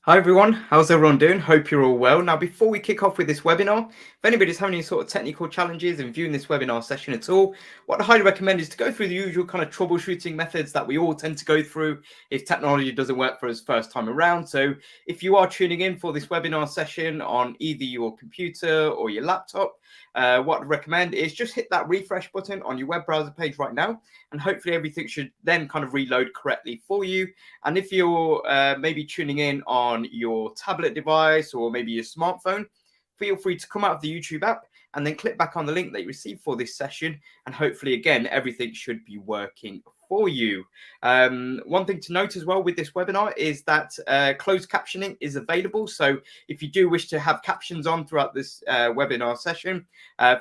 Hi everyone, how's everyone doing? Hope you're all well. Now, before we kick off with this webinar, if anybody's having any sort of technical challenges in viewing this webinar session at all, what I highly recommend is to go through the usual kind of troubleshooting methods that we all tend to go through if technology doesn't work for us first time around. So if you are tuning in for this webinar session on either your computer or your laptop, what I'd recommend is just hit that refresh button on your web browser page right now, and hopefully everything should then kind of reload correctly for you. And if you're maybe tuning in on your tablet device or maybe your smartphone, feel free to come out of the YouTube app and then click back on the link that you received for this session. And hopefully, again, everything should be working for you. One thing to note as well with this webinar is that closed captioning is available. So if you do wish to have captions on throughout this webinar session,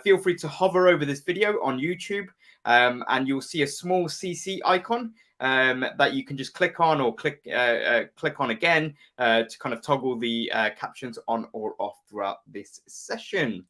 feel free to hover over this video on YouTube and you'll see a small CC icon that you can just click on or click on again to kind of toggle the captions on or off throughout this session.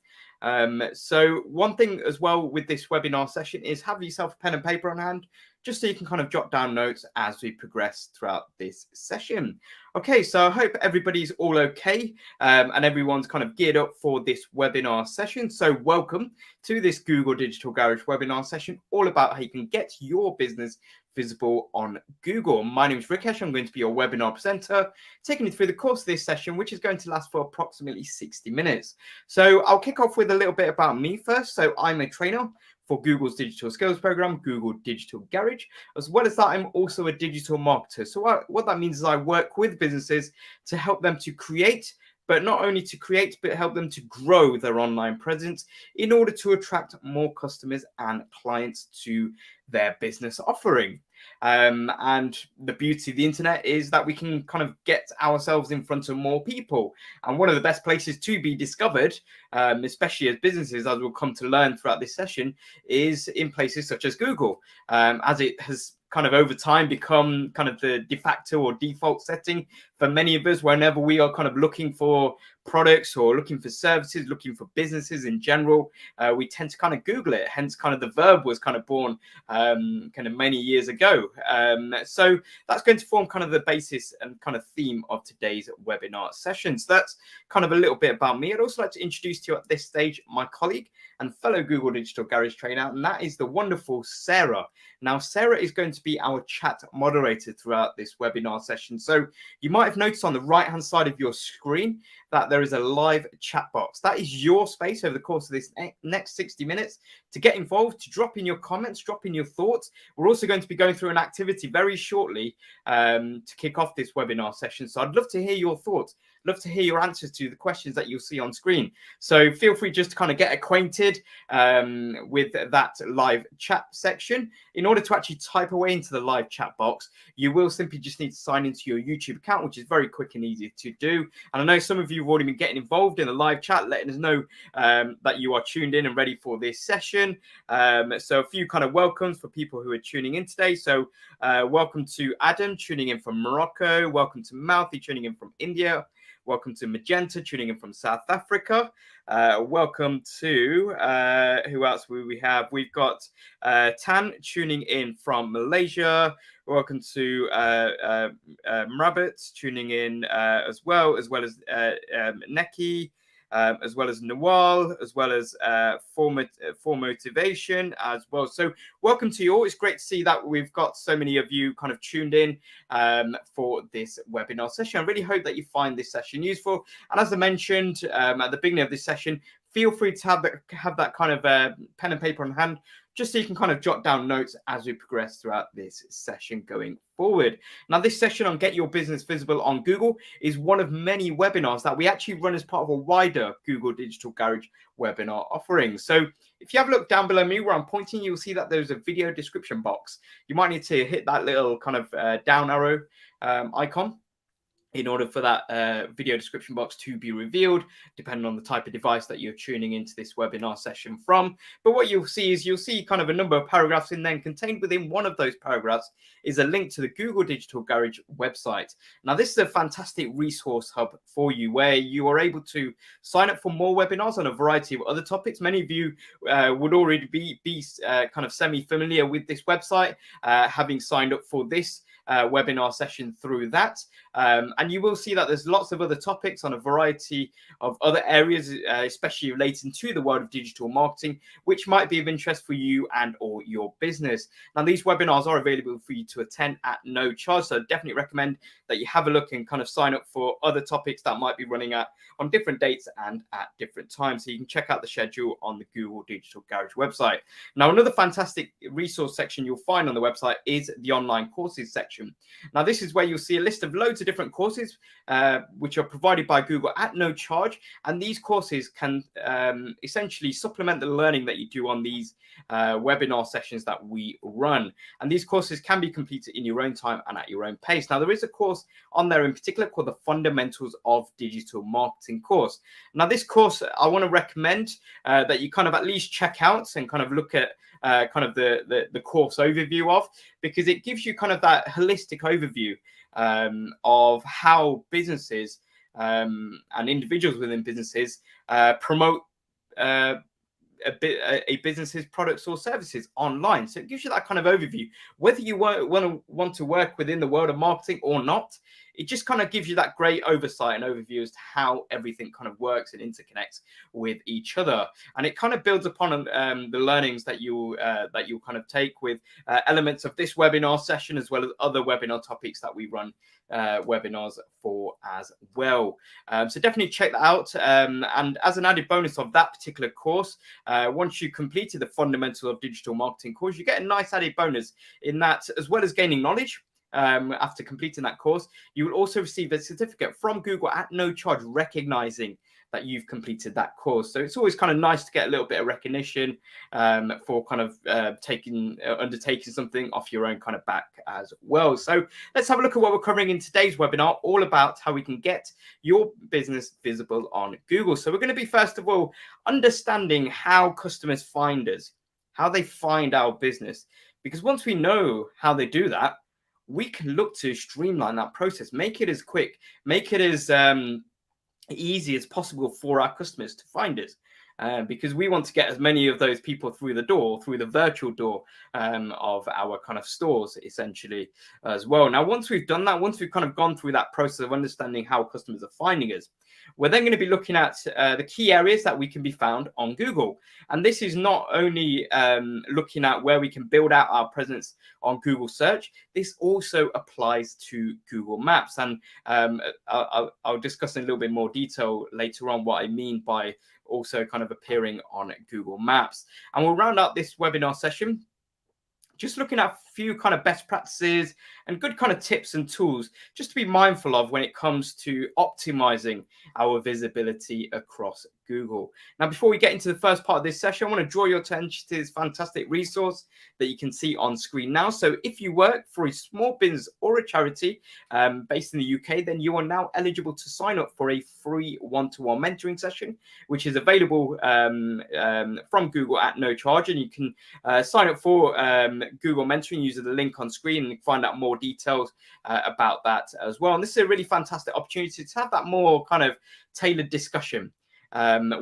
So one thing as well with this webinar session is have yourself a pen and paper on hand, just so you can kind of jot down notes as we progress throughout this session. Okay, so I hope everybody's all okay and everyone's kind of geared up for this webinar session. So welcome to this Google Digital Garage webinar session, all about how you can get your business visible on Google. My name is Rikesh. I'm going to be your webinar presenter, taking you through the course of this session, which is going to last for approximately 60 minutes. So I'll kick off with a little bit about me first. So I'm a trainer for Google's digital skills program, Google Digital Garage. As well as that, I'm also a digital marketer. So what that means is I work with businesses to help them to create, but not only to create, but help them to grow their online presence in order to attract more customers and clients to their business offering. And the beauty of the internet is that we can kind of get ourselves in front of more people. And one of the best places to be discovered, especially as businesses, as we'll come to learn throughout this session, is in places such as Google, as it has kind of over time become kind of the de facto or default setting for many of us whenever we are kind of looking for products or looking for services, looking for businesses in general. We tend to kind of Google it, hence kind of the verb was kind of born kind of many years ago. So that's going to form kind of the basis and kind of theme of today's webinar session. So that's kind of a little bit about me. I'd also like to introduce to you at this stage my colleague and fellow Google Digital Garage trainer, and that is the wonderful Sarah. Now, Sarah is going to be our chat moderator throughout this webinar session. So you might have noticed on the right-hand side of your screen that there is a live chat box. That is your space over the course of this next 60 minutes to get involved, to drop in your comments, drop in your thoughts. We're also going to be going through an activity very shortly to kick off this webinar session. So I'd love to hear your thoughts. Love to hear your answers to the questions that you'll see on screen. So feel free just to kind of get acquainted with that live chat section. In order to actually type away into the live chat box, you will simply just need to sign into your YouTube account, which is very quick and easy to do. And I know some of you have already been getting involved in the live chat, letting us know that you are tuned in and ready for this session. So a few kind of welcomes for people who are tuning in today. So welcome to Adam, tuning in from Morocco. Welcome to Mouthy, tuning in from India. Welcome to Magenta, tuning in from South Africa. Welcome to, who else will we have? We've got Tan tuning in from Malaysia. Welcome to Mrabbit tuning in as well as Neki. As well as Nawal, as well as for Motivation as well. So welcome to you all. It's great to see that we've got so many of you kind of tuned in for this webinar session. I really hope that you find this session useful. And as I mentioned at the beginning of this session, feel free to have that kind of pen and paper on hand, just so you can kind of jot down notes as we progress throughout this session going forward. Now, this session on Get Your Business Visible on Google is one of many webinars that we actually run as part of a wider Google Digital Garage webinar offering. So if you have a look down below me where I'm pointing, you'll see that there's a video description box. You might need to hit that little kind of down arrow icon in order for that video description box to be revealed, depending on the type of device that you're tuning into this webinar session from. But what you'll see is you'll see kind of a number of paragraphs, and then contained within one of those paragraphs is a link to the Google Digital Garage website. Now, this is a fantastic resource hub for you where you are able to sign up for more webinars on a variety of other topics. Many of you would already be kind of semi-familiar with this website, having signed up for this webinar session through that. And And you will see that there's lots of other topics on a variety of other areas, especially relating to the world of digital marketing, which might be of interest for you and or your business. Now, these webinars are available for you to attend at no charge, so I definitely recommend that you have a look and kind of sign up for other topics that might be running on different dates and at different times. So you can check out the schedule on the Google Digital Garage website. Now, another fantastic resource section you'll find on the website is the online courses section. Now, this is where you'll see a list of loads of different courses which are provided by Google at no charge. And these courses can essentially supplement the learning that you do on these webinar sessions that we run. And these courses can be completed in your own time and at your own pace. Now, there is a course on there in particular called the Fundamentals of Digital Marketing course. Now, this course I want to recommend that you kind of at least check out and kind of look at kind of the course overview of, because it gives you kind of that holistic overview of how businesses and individuals within businesses promote a business's products or services online. So it gives you that kind of overview, whether you want to work within the world of marketing or not. It just kind of gives you that great oversight and overview as to how everything kind of works and interconnects with each other. And it kind of builds upon the learnings that you'll kind of take with elements of this webinar session, as well as other webinar topics that we run webinars for as well. So definitely check that out. And as an added bonus of that particular course, once you completed the Fundamental of Digital Marketing course, you get a nice added bonus in that, as well as gaining knowledge. After completing that course, you will also receive a certificate from Google at no charge, recognizing that you've completed that course. So it's always kind of nice to get a little bit of recognition for kind of undertaking something off your own kind of back as well. So let's have a look at what we're covering in today's webinar, all about how we can get your business visible on Google. So we're going to be, first of all, understanding how customers find us, how they find our business, because once we know how they do that, we can look to streamline that process, make it as quick, make it as easy as possible for our customers to find us. Because we want to get as many of those people through the door, through the virtual door of our kind of stores, essentially, as well. Now, once we've done that, once we've kind of gone through that process of understanding how customers are finding us, we're then going to be looking at the key areas that we can be found on Google. And this is not only looking at where we can build out our presence on Google search, this also applies to Google Maps. And I'll discuss in a little bit more detail later on what I mean by also kind of appearing on Google Maps. And we'll round out this webinar session just looking at a few kind of best practices and good kind of tips and tools just to be mindful of when it comes to optimizing our visibility across Google. Now, before we get into the first part of this session, I want to draw your attention to this fantastic resource that you can see on screen now. So if you work for a small business or a charity based in the UK, then you are now eligible to sign up for a free one-to-one mentoring session, which is available from Google at no charge. And you can sign up for Google mentoring using the link on screen and find out more details about that as well. And this is a really fantastic opportunity to have that more kind of tailored discussion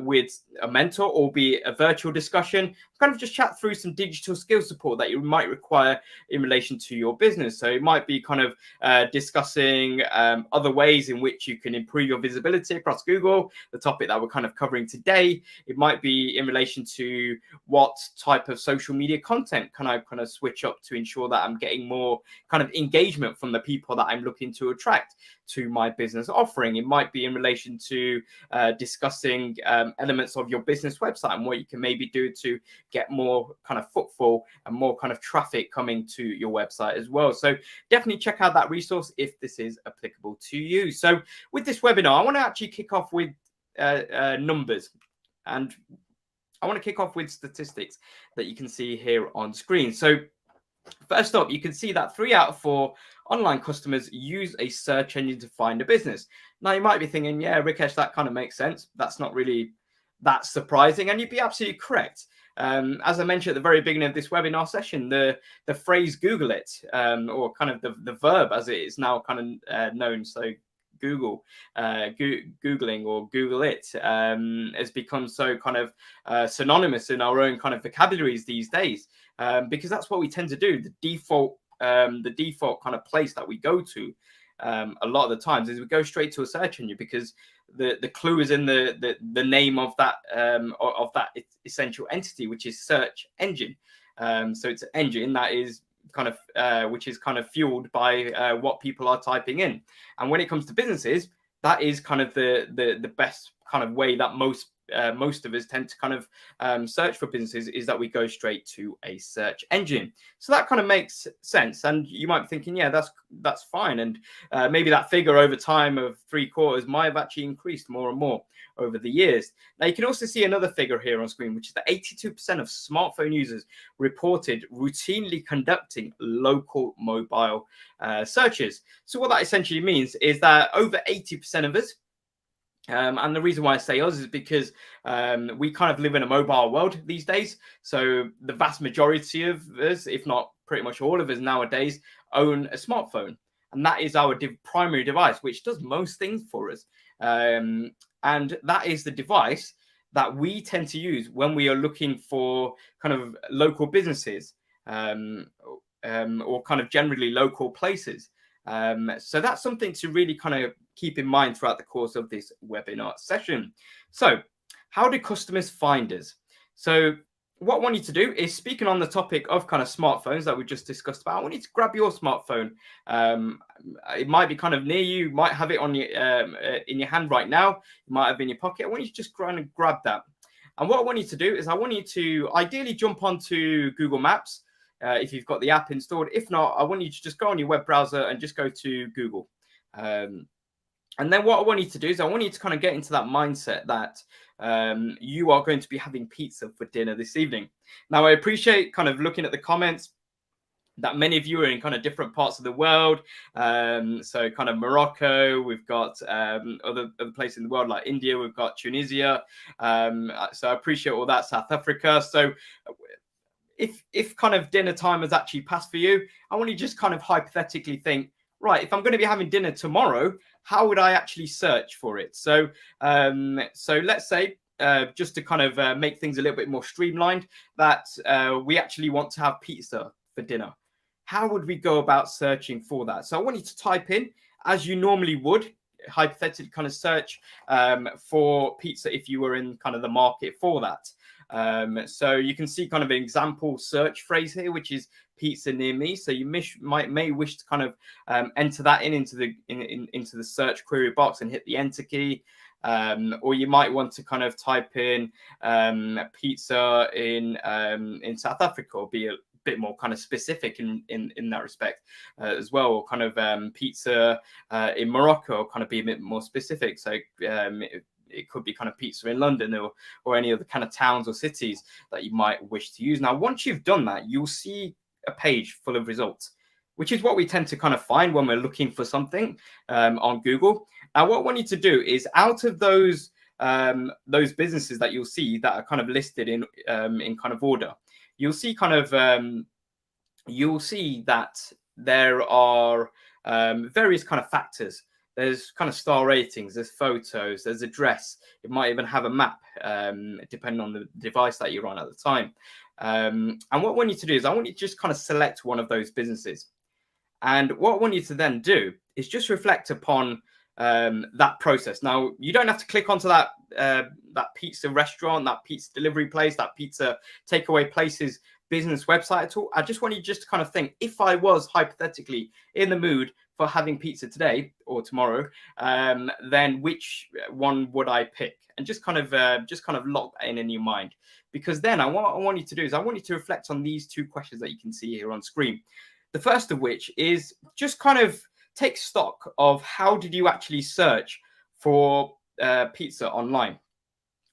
with a mentor, albeit a virtual discussion, kind of just chat through some digital skill support that you might require in relation to your business. So it might be kind of discussing other ways in which you can improve your visibility across Google, the topic that we're kind of covering today. It might be in relation to what type of social media content can I kind of switch up to ensure that I'm getting more kind of engagement from the people that I'm looking to attract to my business offering. It might be in relation to discussing elements of your business website and what you can maybe do to get more kind of footfall and more kind of traffic coming to your website as well. So definitely check out that resource if this is applicable to you. So with this webinar, I want to actually kick off with numbers, and I want to kick off with statistics that you can see here on screen. So first up, you can see that 3 out of 4 online customers use a search engine to find a business. Now, you might be thinking, yeah, Rikesh, that kind of makes sense. That's not really that surprising. And you'd be absolutely correct. As I mentioned at the very beginning of this webinar session, the phrase Google it, or kind of the verb as it is now kind of known. So Googling or Google it has become so kind of synonymous in our own kind of vocabularies these days, because that's what we tend to do. The default kind of place that we go to a lot of the times is we go straight to a search engine because the clue is in the name of that essential entity, which is search engine. So it's an engine that is kind of which is kind of fueled by what people are typing in. And when it comes to businesses, that is kind of the best kind of way that most of us tend to kind of search for businesses, is that we go straight to a search engine. So that kind of makes sense. And you might be thinking, yeah, that's fine. And maybe that figure over time of 3/4 might have actually increased more and more over the years. Now, you can also see another figure here on screen, which is that 82% of smartphone users reported routinely conducting local mobile searches. So what that essentially means is that over 80% of us, and the reason why I say us is because we kind of live in a mobile world these days. So the vast majority of us, if not pretty much all of us nowadays, own a smartphone. And that is our primary device, which does most things for us. And that is the device that we tend to use when we are looking for kind of local businesses or kind of generally local places. So that's something to really kind of keep in mind throughout the course of this webinar session. So how do customers find us? So what I want you to do is, speaking on the topic of kind of smartphones that we just discussed about, I want you to grab your smartphone. It might be kind of near you, might have it on your in your hand right now, you might have it in your pocket. I want you to just kind of grab that. And what I want you to do is I want you to ideally jump onto Google Maps if you've got the app installed. If not, I want you to just go on your web browser and just go to Google. And then what I want you to do is I want you to kind of get into that mindset that you are going to be having pizza for dinner this evening. Now, I appreciate kind of looking at the comments that many of you are in kind of different parts of the world. So kind of Morocco, we've got other places in the world like India, we've got Tunisia. So I appreciate all that, South Africa. So if kind of dinner time has actually passed for you, I want you to just kind of hypothetically think, right, if I'm going to be having dinner tomorrow, how would I actually search for it? So let's say, just to kind of make things a little bit more streamlined, that we actually want to have pizza for dinner. How would we go about searching for that? So I want you to type in, as you normally would, hypothetically kind of search for pizza if you were in kind of the market for that. So you can see kind of an example search phrase here, which is pizza near me. So you may wish to kind of enter that into the search query box and hit the enter key. Or you might want to kind of type in pizza in South Africa, or be a bit more kind of specific in that respect as well, or kind of pizza in Morocco, or kind of be a bit more specific. So it could be kind of pizza in London or any other kind of towns or cities that you might wish to use. Now, once you've done that, you'll see a page full of results, which is what we tend to kind of find when we're looking for something on Google. Now, what I want you to do is, out of those businesses that you'll see that are kind of listed in kind of order, you'll see kind of you'll see that there are various kind of factors. There's kind of star ratings, there's photos, there's address. It might even have a map, depending on the device that you're on at the time. And what I want you to do is, I want you to just kind of select one of those businesses. And what I want you to then do is just reflect upon that process. Now, you don't have to click onto that pizza restaurant, that pizza delivery place, that pizza takeaway place's business website at all. I just want you just to kind of think, if I was hypothetically in the mood for having pizza today or tomorrow, then which one would I pick? And just kind of lock that in your mind. Because then what I want you to do is, I want you to reflect on these two questions that you can see here on screen. The first of which is just kind of take stock of, how did you actually search for pizza online?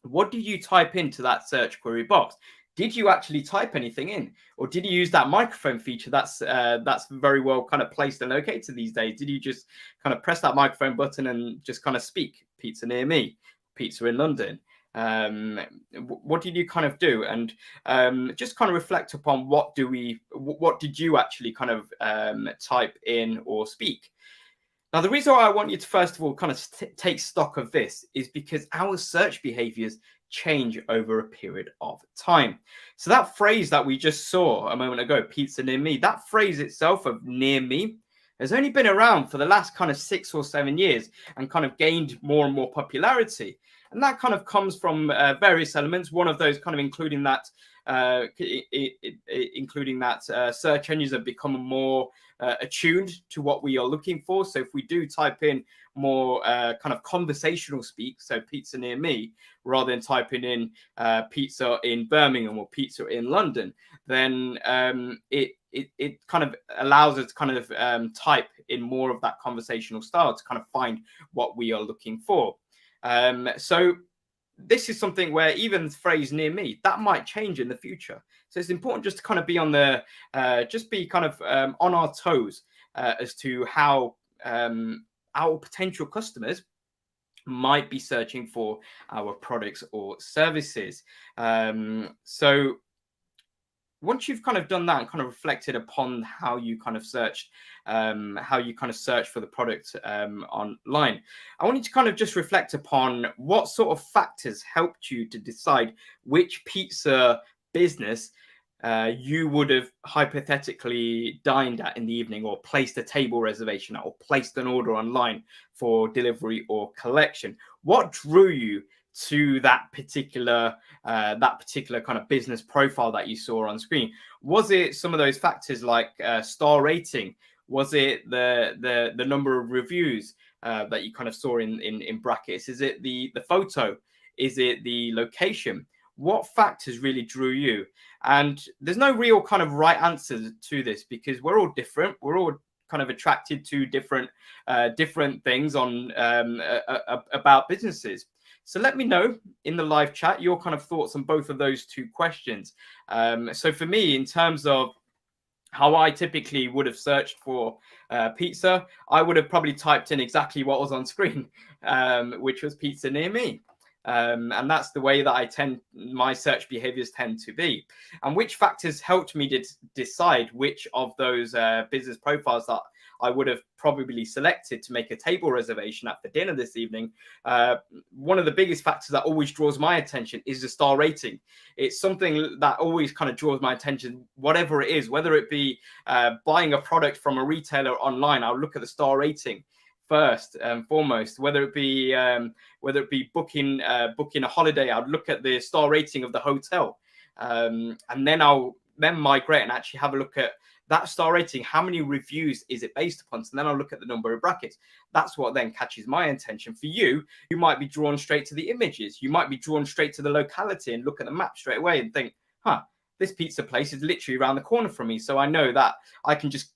What did you type into that search query box? Did you actually type anything in, or did you use that microphone feature that's very well kind of placed and located these days? Did you just kind of press that microphone button and just kind of speak, pizza near me, pizza in London? What did you kind of do? And just kind of reflect upon what did you actually kind of type in or speak? Now, the reason why I want you to first of all kind of take stock of this is because our search behaviors change over a period of time. So that phrase that we just saw a moment ago, pizza near me, that phrase itself of near me, has only been around for the last kind of 6 or 7 years and kind of gained more and more popularity. And that kind of comes from various elements. One of those kind of including that search engines have become more attuned to what we are looking for. So if we do type in more kind of conversational speak, so pizza near me, rather than typing in pizza in Birmingham or pizza in London, then it kind of allows us to kind of type in more of that conversational style to kind of find what we are looking for. So this is something where even the phrase near me, that might change in the future. So it's important just to kind of be on the, on our toes as to how our potential customers might be searching for our products or services. So once you've kind of done that and kind of reflected upon how you kind of searched, for the product online, I want you to kind of just reflect upon what sort of factors helped you to decide which pizza business you would have hypothetically dined at in the evening, or placed a table reservation at, or placed an order online for delivery or collection. What drew you to that particular kind of business profile that you saw on screen? Was it some of those factors like star rating? Was it the number of reviews that you kind of saw in brackets? Is it the photo? Is it the location? What factors really drew you? And there's no real kind of right answer to this, because we're all different. We're all kind of attracted to different things on about businesses. So let me know in the live chat your kind of thoughts on both of those two questions. So for me, in terms of how I typically would have searched for pizza, I would have probably typed in exactly what was on screen, which was pizza near me. And that's the way that my search behaviors tend to be. And which factors helped me to decide which of those business profiles that I would have probably selected to make a table reservation at for dinner this evening. One of the biggest factors that always draws my attention is the star rating. It's something that always kind of draws my attention, whatever it is, whether it be buying a product from a retailer online. I'll look at the star rating first and foremost. Whether it be booking a holiday, I'd look at the star rating of the hotel, and then I'll migrate and actually have a look at that star rating. How many reviews is it based upon? So then I'll look at the number of brackets. That's what then catches my attention. For you, you might be drawn straight to the images. You might be drawn straight to the locality and look at the map straight away and think, this pizza place is literally around the corner from me, so I know that I can just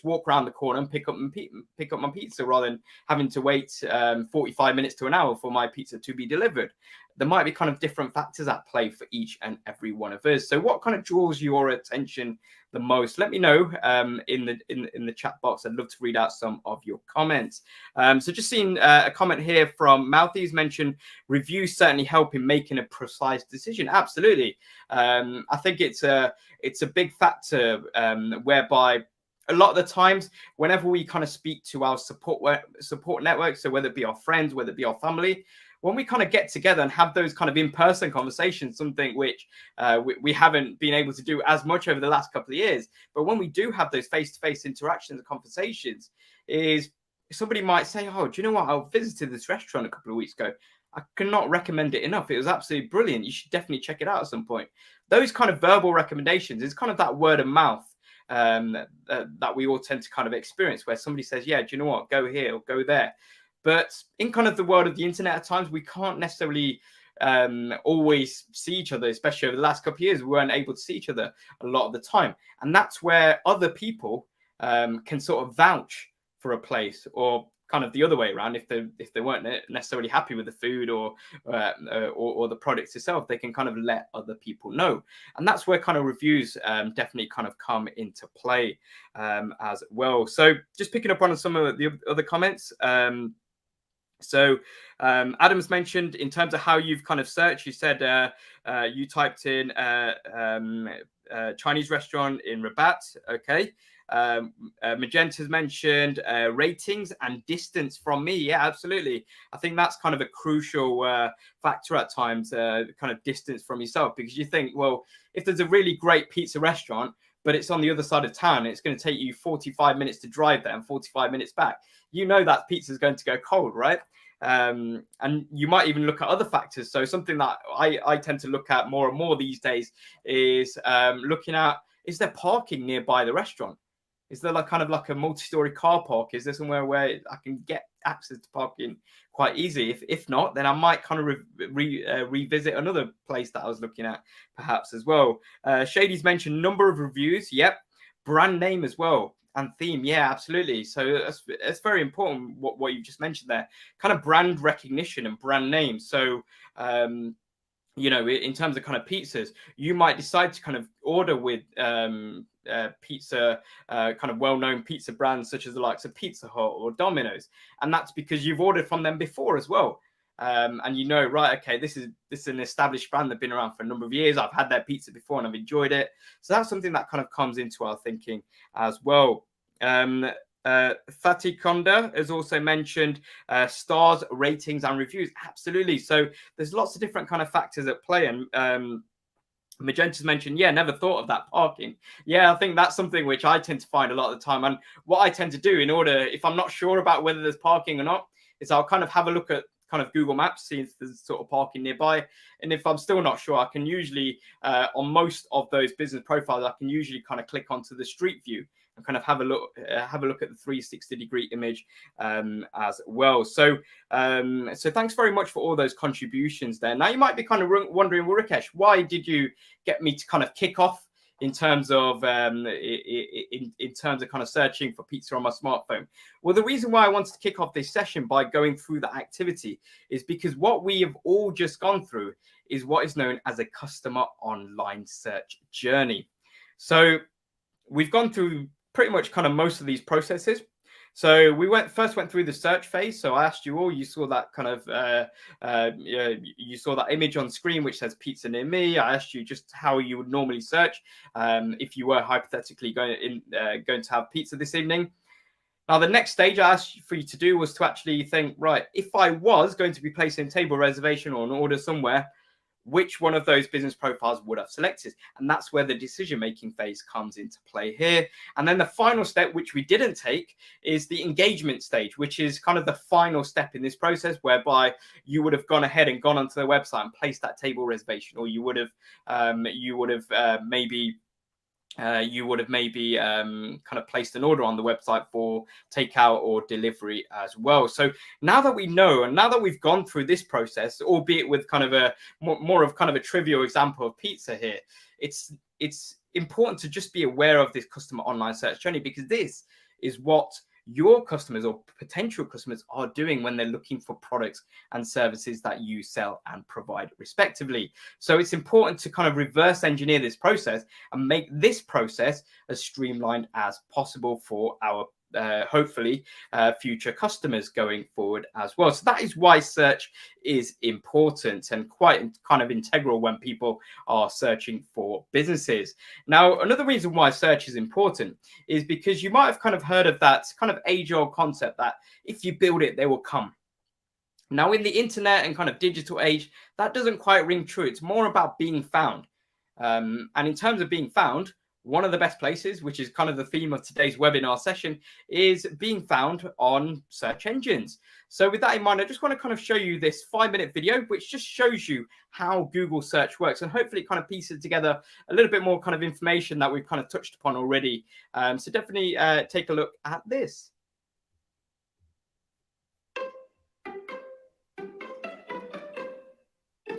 walk around the corner and pick up my pizza, rather than having to wait 45 minutes to an hour for my pizza to be delivered. There might be kind of different factors at play for each and every one of us. So what kind of draws your attention the most? Let me know in the chat box. I'd love to read out some of your comments. So just seeing a comment here from Mouthy's mentioned reviews certainly help in making a precise decision. Absolutely. I think it's a big factor whereby a lot of the times, whenever we kind of speak to our support network, so whether it be our friends, whether it be our family, when we kind of get together and have those kind of in-person conversations, something which we haven't been able to do as much over the last couple of years, but when we do have those face-to-face interactions and conversations, is somebody might say, oh, do you know what? I visited this restaurant a couple of weeks ago. I cannot recommend it enough. It was absolutely brilliant. You should definitely check it out at some point. Those kind of verbal recommendations is kind of that word of mouth that we all tend to kind of experience, where somebody says, yeah, do you know what? Go here or go there. But in kind of the world of the internet, at times we can't necessarily always see each other, especially over the last couple of years. We weren't able to see each other a lot of the time. And that's where other people can sort of vouch for a place, or kind of the other way around. If they weren't necessarily happy with the food or the product itself, they can kind of let other people know. And that's where kind of reviews definitely kind of come into play as well. So just picking up on some of the other comments. So Adam's mentioned in terms of how you've kind of searched, you said you typed in Chinese restaurant in Rabat. Okay. Magenta's mentioned ratings and distance from me. Yeah, absolutely. I think that's kind of a crucial factor at times, kind of distance from yourself, because you think, well, if there's a really great pizza restaurant, but it's on the other side of town. It's going to take you 45 minutes to drive there and 45 minutes back. You know that pizza is going to go cold, right? And you might even look at other factors. So something that I tend to look at more and more these days is looking at, is there parking nearby the restaurant? Is there like a multi-story car park? Is there somewhere where I can get access to parking quite easy? If not, then I might kind of revisit another place that I was looking at perhaps as well. Shady's mentioned number of reviews. Yep. Brand name as well. And theme. Yeah, absolutely. So that's very important what you just mentioned there. Kind of brand recognition and brand name. So in terms of kind of pizzas, you might decide to kind of order with pizza, kind of well-known pizza brands such as the likes of Pizza Hut or Domino's, and that's because you've ordered from them before as well. And right, okay, this is an established brand. They've been around for a number of years. I've had their pizza before and I've enjoyed it. So that's something that kind of comes into our thinking as well. Fatih Konda has also mentioned stars, ratings, and reviews. Absolutely. So there's lots of different kind of factors at play. And Magenta's mentioned, never thought of that parking. Yeah, I think that's something which I tend to find a lot of the time. And what I tend to do if I'm not sure about whether there's parking or not, is I'll kind of have a look at kind of Google Maps, see if there's sort of parking nearby. And if I'm still not sure, I can usually, on most of those business profiles, I can usually kind of click onto the street view and kind of have a look at the 360-degree image as well. So thanks very much for all those contributions there. Now you might be kind of wondering, well, Rikesh, why did you get me to kind of kick off in terms of kind of searching for pizza on my smartphone? Well, the reason why I wanted to kick off this session by going through that activity is because what we have all just gone through is what is known as a customer online search journey. So we've gone through pretty much kind of most of these processes. So we first went through the search phase. So I asked you all, you saw that kind of, you saw that image on screen, which says pizza near me. I asked you just how you would normally search if you were hypothetically going to have pizza this evening. Now, the next stage I asked for you to do was to actually think, right, if I was going to be placing a table reservation or an order somewhere, which one of those business profiles would have selected? And that's where the decision-making phase comes into play here. And then the final step, which we didn't take, is the engagement stage, which is kind of the final step in this process, whereby you would have gone ahead and gone onto the website and placed that table reservation, or you would have maybe kind of placed an order on the website for takeout or delivery as well. So now that we know, and now that we've gone through this process, albeit with kind of a more of kind of a trivial example of pizza here, it's important to just be aware of this customer online search journey, because this is what your customers or potential customers are doing when they're looking for products and services that you sell and provide respectively. So it's important to kind of reverse engineer this process and make this process as streamlined as possible for our hopefully future customers going forward as well. So that is why search is important and quite kind of integral when people are searching for businesses. Now, another reason why search is important is because you might have kind of heard of that kind of age-old concept that if you build it, they will come. Now, in the internet and kind of digital age, that doesn't quite ring true. It's more about being found. And in terms of being found, one of the best places, which is kind of the theme of today's webinar session, is being found on search engines. So with that in mind, I just want to kind of show you this 5-minute video, which just shows you how Google search works, and hopefully kind of pieces together a little bit more kind of information that we've kind of touched upon already. So definitely take a look at this.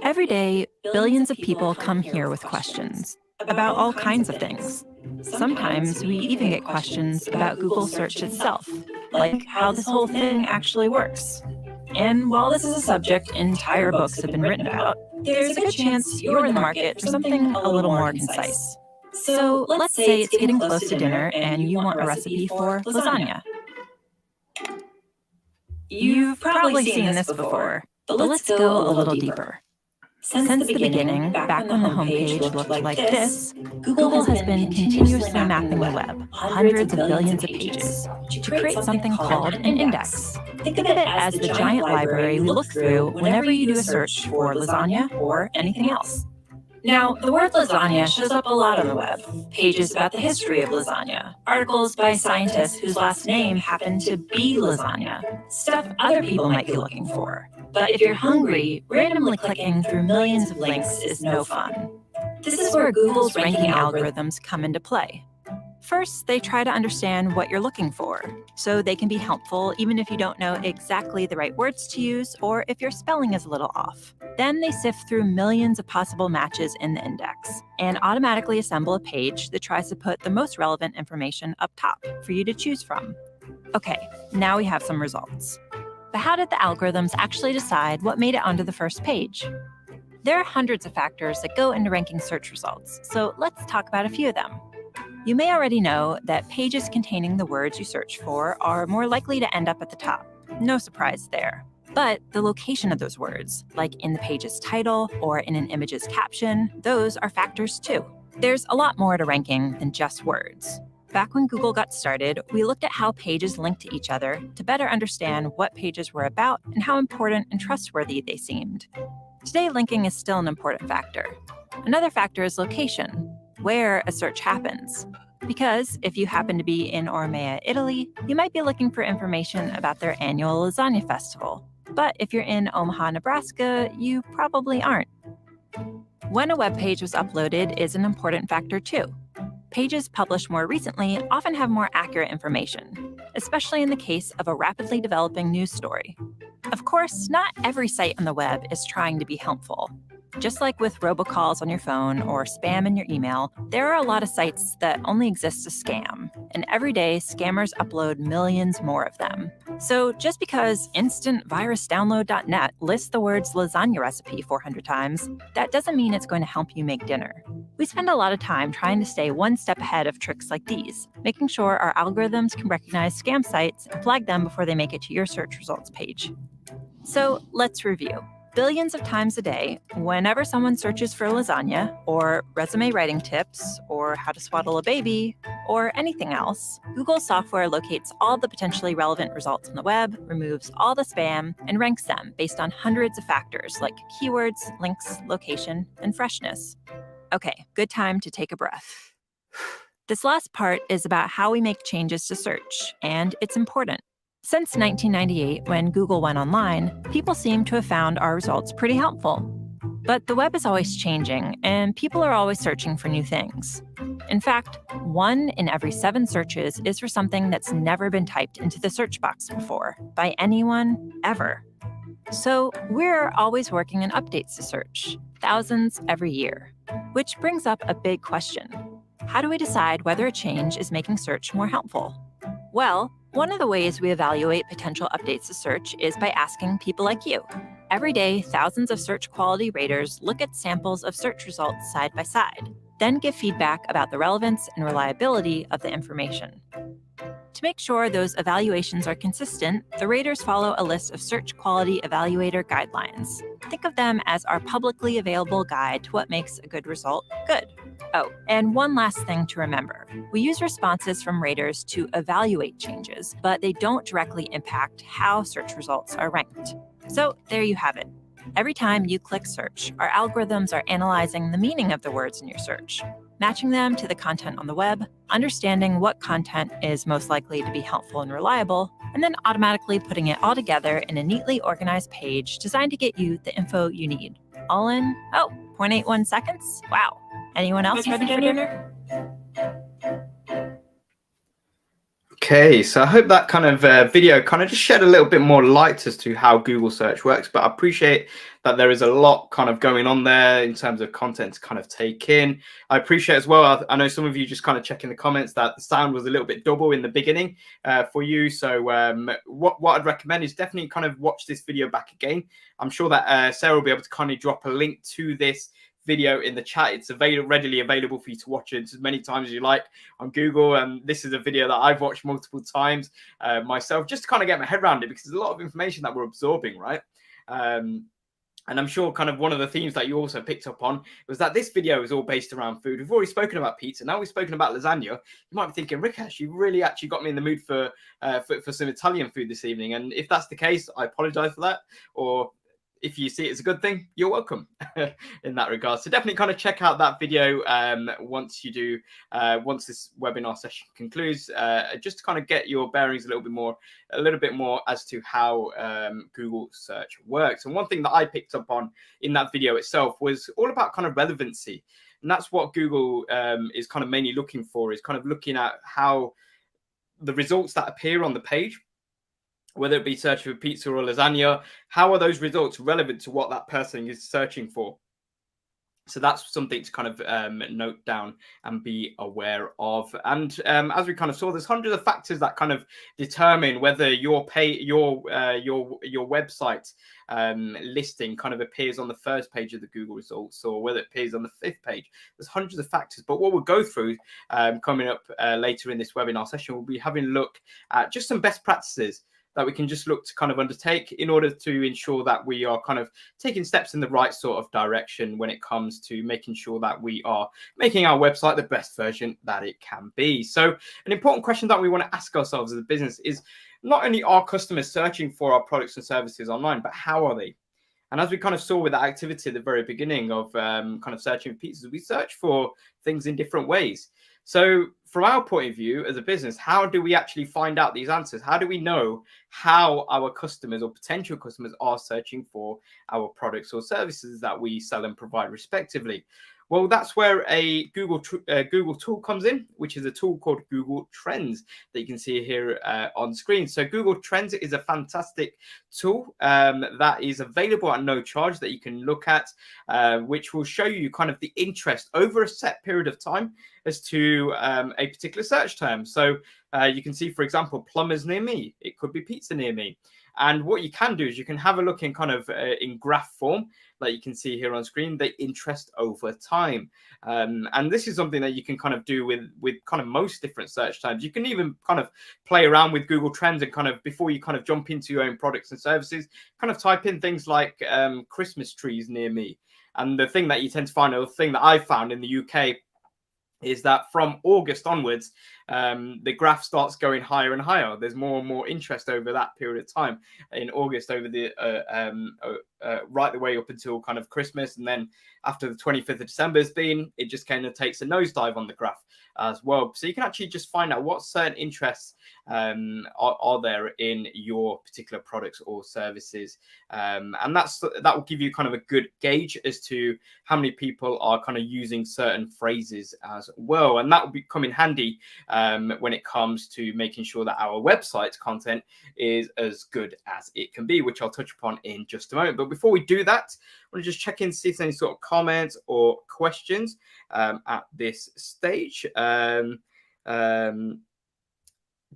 Every day, billions of people come here with questions about all kinds of things. Sometimes we even get questions about Google search itself, like how this whole thing actually works. And while this is a subject entire books have been written about, there's a good chance you're in the market for something a little more concise. So let's say it's getting close to dinner and you want a recipe for lasagna. You've probably seen this before, but let's go a little deeper. Since the beginning, back when the homepage looked like this, Google has been continuously mapping the web, hundreds of billions of pages, to create something called an index. Think of it as the giant library we look through whenever you do a search for lasagna or anything else. Now, the word lasagna shows up a lot on the web. Pages about the history of lasagna, articles by scientists whose last name happened to be lasagna, stuff other people might be looking for. But if you're hungry, randomly clicking through millions of links is no fun. This is where Google's ranking algorithms come into play. First, they try to understand what you're looking for, so they can be helpful even if you don't know exactly the right words to use or if your spelling is a little off. Then they sift through millions of possible matches in the index and automatically assemble a page that tries to put the most relevant information up top for you to choose from. Okay, now we have some results. But how did the algorithms actually decide what made it onto the first page? There are hundreds of factors that go into ranking search results, so let's talk about a few of them. You may already know that pages containing the words you search for are more likely to end up at the top. No surprise there. But the location of those words, like in the page's title or in an image's caption, those are factors too. There's a lot more to ranking than just words. Back when Google got started, we looked at how pages link to each other to better understand what pages were about and how important and trustworthy they seemed. Today, linking is still an important factor. Another factor is location, where a search happens. Because if you happen to be in Ormea, Italy, you might be looking for information about their annual lasagna festival. But if you're in Omaha, Nebraska, you probably aren't. When a web page was uploaded is an important factor too. Pages published more recently often have more accurate information, especially in the case of a rapidly developing news story. Of course, not every site on the web is trying to be helpful. Just like with robocalls on your phone or spam in your email, there are a lot of sites that only exist to scam, and every day scammers upload millions more of them. So just because instantvirusdownload.net lists the words lasagna recipe 400 times, that doesn't mean it's going to help you make dinner. We spend a lot of time trying to stay one step ahead of tricks like these, making sure our algorithms can recognize scam sites and flag them before they make it to your search results page. So let's review. Billions of times a day, whenever someone searches for lasagna, or resume writing tips, or how to swaddle a baby, or anything else, Google software locates all the potentially relevant results on the web, removes all the spam, and ranks them based on hundreds of factors like keywords, links, location, and freshness. Okay, good time to take a breath. This last part is about how we make changes to search, and it's important. Since 1998, when Google went online, people seem to have found our results pretty helpful. But the web is always changing, and people are always searching for new things. In fact, 1 in every 7 searches is for something that's never been typed into the search box before, by anyone, ever. So we're always working on updates to search, thousands every year. Which brings up a big question. How do we decide whether a change is making search more helpful? Well, one of the ways we evaluate potential updates to search is by asking people like you. Every day, thousands of search quality raters look at samples of search results side by side, then give feedback about the relevance and reliability of the information. To make sure those evaluations are consistent, the raters follow a list of search quality evaluator guidelines. Think of them as our publicly available guide to what makes a good result good. Oh, and one last thing to remember. We use responses from raters to evaluate changes, but they don't directly impact how search results are ranked. So there you have it. Every time you click search, our algorithms are analyzing the meaning of the words in your search, matching them to the content on the web, understanding what content is most likely to be helpful and reliable, and then automatically putting it all together in a neatly organized page designed to get you the info you need. All in, 0.81 seconds? Wow. Anyone else ready for dinner? Okay, so I hope that kind of video kind of just shed a little bit more light as to how Google search works, but I appreciate that there is a lot kind of going on there in terms of content to kind of take in. I appreciate as well, I know some of you just kind of checking the comments that the sound was a little bit double in the beginning for you. So what I'd recommend is definitely kind of watch this video back again. I'm sure that Sarah will be able to kind of drop a link to this video in the chat. It's readily available for you to watch it as many times as you like on Google, and this is a video that I've watched multiple times myself, just to kind of get my head around it, because there's a lot of information that we're absorbing, right? And I'm sure kind of one of the themes that you also picked up on was that this video is all based around food. We've already spoken about pizza. Now we've spoken about lasagna. You might be thinking, Rikesh, you really actually got me in the mood for some Italian food this evening. And if that's the case, I apologize for that. Or if you see it as a good thing, you're welcome in that regard. So definitely kind of check out that video once you do, once this webinar session concludes, just to kind of get your bearings a little bit more as to how Google search works. And one thing that I picked up on in that video itself was all about kind of relevancy. And that's what Google is kind of mainly looking for, is kind of looking at how the results that appear on the page, whether it be searching for pizza or lasagna, how are those results relevant to what that person is searching for? So that's something to kind of note down and be aware of. And as we kind of saw, there's hundreds of factors that kind of determine whether your website listing kind of appears on the first page of the Google results or whether it appears on the 5th page. There's hundreds of factors. But what we'll go through coming up later in this webinar session, we'll be having a look at just some best practices that we can just look to kind of undertake in order to ensure that we are kind of taking steps in the right sort of direction when it comes to making sure that we are making our website the best version that it can be. So an important question that we want to ask ourselves as a business is not only are customers searching for our products and services online, but how are they? And as we kind of saw with that activity at the very beginning of kind of searching for pizzas, we search for things in different ways. So from our point of view as a business, how do we actually find out these answers? How do we know how our customers or potential customers are searching for our products or services that we sell and provide respectively? Well, that's where a Google tool comes in, which is a tool called Google Trends that you can see here on screen. So Google Trends is a fantastic tool that is available at no charge that you can look at, which will show you kind of the interest over a set period of time as to a particular search term. So you can see, for example, plumbers near me. It could be pizza near me. And what you can do is you can have a look in kind of in graph form, like you can see here on screen, the interest over time. And this is something that you can kind of do with kind of most different search terms. You can even kind of play around with Google Trends and kind of, before you kind of jump into your own products and services, kind of type in things like Christmas trees near me. And the thing that you tend to find, or the thing that I found in the UK, is that from August onwards, the graph starts going higher and higher. There's more and more interest over that period of time. In August, over the right the way up until kind of Christmas, and then after the 25th of December has been, it just kind of takes a nosedive on the graph as well. So you can actually just find out what certain interests are there in your particular products or services, and that will give you kind of a good gauge as to how many people are kind of using certain phrases as well, and that will come in handy when it comes to making sure that our website content is as good as it can be, which I'll touch upon in just a moment. But before we do that, I want to just check in, see if there's any sort of comments or questions at this stage.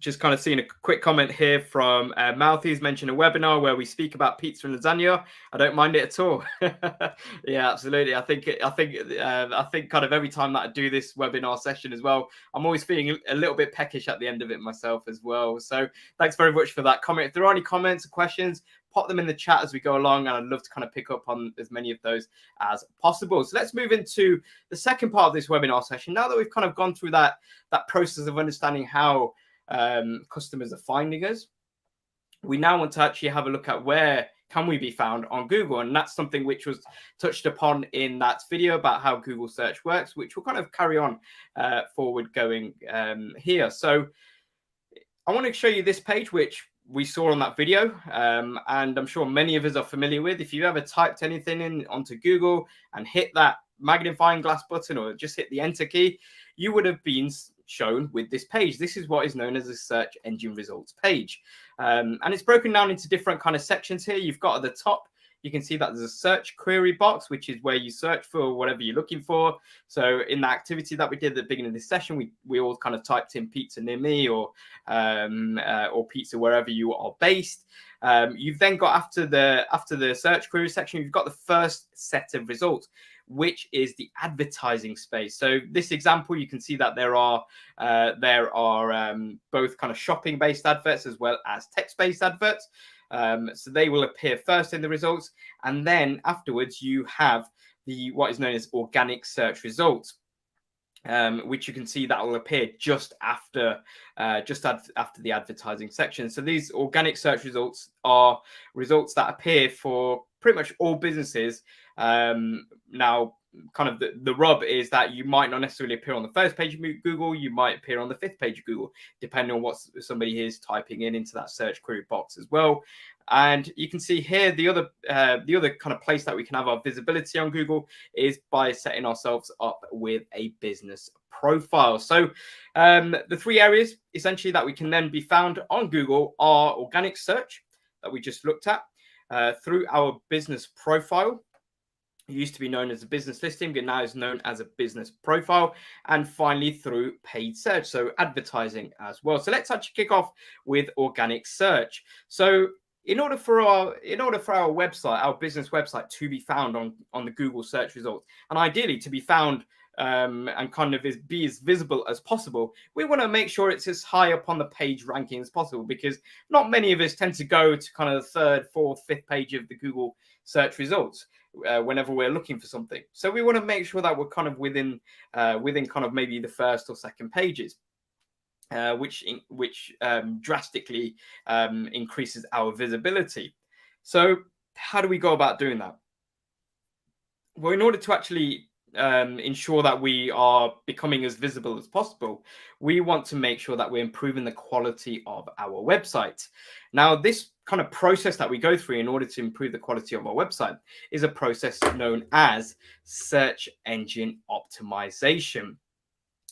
Just kind of seeing a quick comment here from Mouthy's mentioned a webinar where we speak about pizza and lasagna. I don't mind it at all. Yeah, absolutely. I think kind of every time that I do this webinar session as well, I'm always feeling a little bit peckish at the end of it myself as well. So thanks very much for that comment. If there are any comments or questions, pop them in the chat as we go along, and I'd love to kind of pick up on as many of those as possible. So let's move into the second part of this webinar session. Now that we've kind of gone through that process of understanding how customers are finding us, we now want to actually have a look at where can we be found on Google, and that's something which was touched upon in that video about how Google search works, which will kind of carry on forward going here. So I want to show you this page which we saw on that video, and I'm sure many of us are familiar with. If you ever typed anything in onto Google and hit that magnifying glass button or just hit the enter key, you would have been shown with this page. This is what is known as a search engine results page, and it's broken down into different kind of sections here. You've got at the top, you can see that there's a search query box, which is where you search for whatever you're looking for. So in the activity that we did at the beginning of this session, we all kind of typed in pizza near me or pizza wherever you are based. You've then got after the search query section, you've got the first set of results, which is the advertising space. So this example, you can see that there are both kind of shopping based adverts as well as text based adverts. So they will appear first in the results, and then afterwards you have what is known as organic search results, which you can see that will appear just after the advertising section. So these organic search results are results that appear for pretty much all businesses. Now, kind of the rub is that you might not necessarily appear on the first page of Google. You might appear on the 5th page of Google, depending on what somebody is typing into that search query box as well. And you can see here the other kind of place that we can have our visibility on Google is by setting ourselves up with a business profile. So the 3 areas essentially that we can then be found on Google are organic search that we just looked at, through our business profile. It used to be known as a business listing, but now is known as a business profile. And finally, through paid search, so advertising as well. So let's actually kick off with organic search. So in order for our website, our business website, to be found on the Google search results, and ideally to be found and kind of be as visible as possible, we want to make sure it's as high up on the page ranking as possible, because not many of us tend to go to kind of the 3rd, 4th, 5th page of the Google search results whenever we're looking for something. So we want to make sure that we're kind of within kind of maybe the 1st or 2nd pages, which drastically increases our visibility. So how do we go about doing that? Well, in order to actually ensure that we are becoming as visible as possible, we want to make sure that we're improving the quality of our website. Now, this kind of process that we go through in order to improve the quality of our website is a process known as search engine optimization.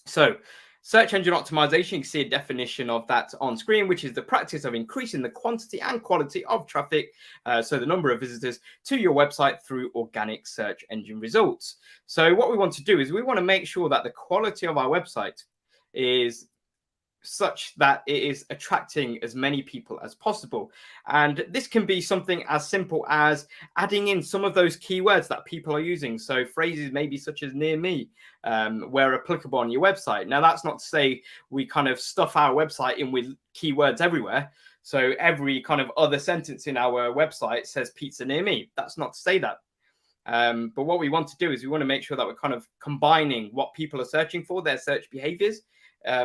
So search engine optimization, you can see a definition of that on screen, which is the practice of increasing the quantity and quality of traffic, so the number of visitors to your website through organic search engine results. So what we want to do is we want to make sure that the quality of our website is such that it is attracting as many people as possible. And this can be something as simple as adding in some of those keywords that people are using. So phrases maybe such as near me, where applicable on your website. Now, that's not to say we kind of stuff our website in with keywords everywhere. So every kind of other sentence in our website says pizza near me. That's not to say that. But what we want to do is we want to make sure that we're kind of combining what people are searching for, their search behaviors,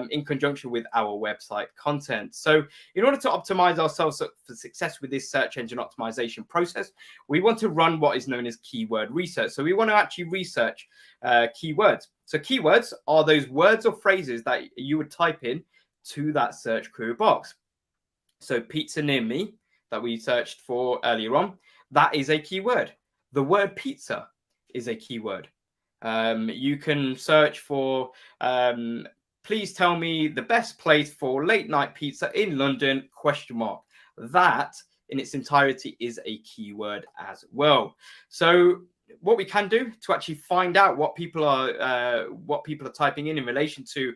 in conjunction with our website content. So in order to optimize ourselves for success with this search engine optimization process, we want to run what is known as keyword research. So we want to actually research keywords. So keywords are those words or phrases that you would type in to that search query box. So pizza near me that we searched for earlier on, that is a keyword. The word pizza is a keyword. You can search for please tell me the best place for late night pizza in London, ? That in its entirety is a keyword as well. So what we can do to actually find out what people are typing in relation to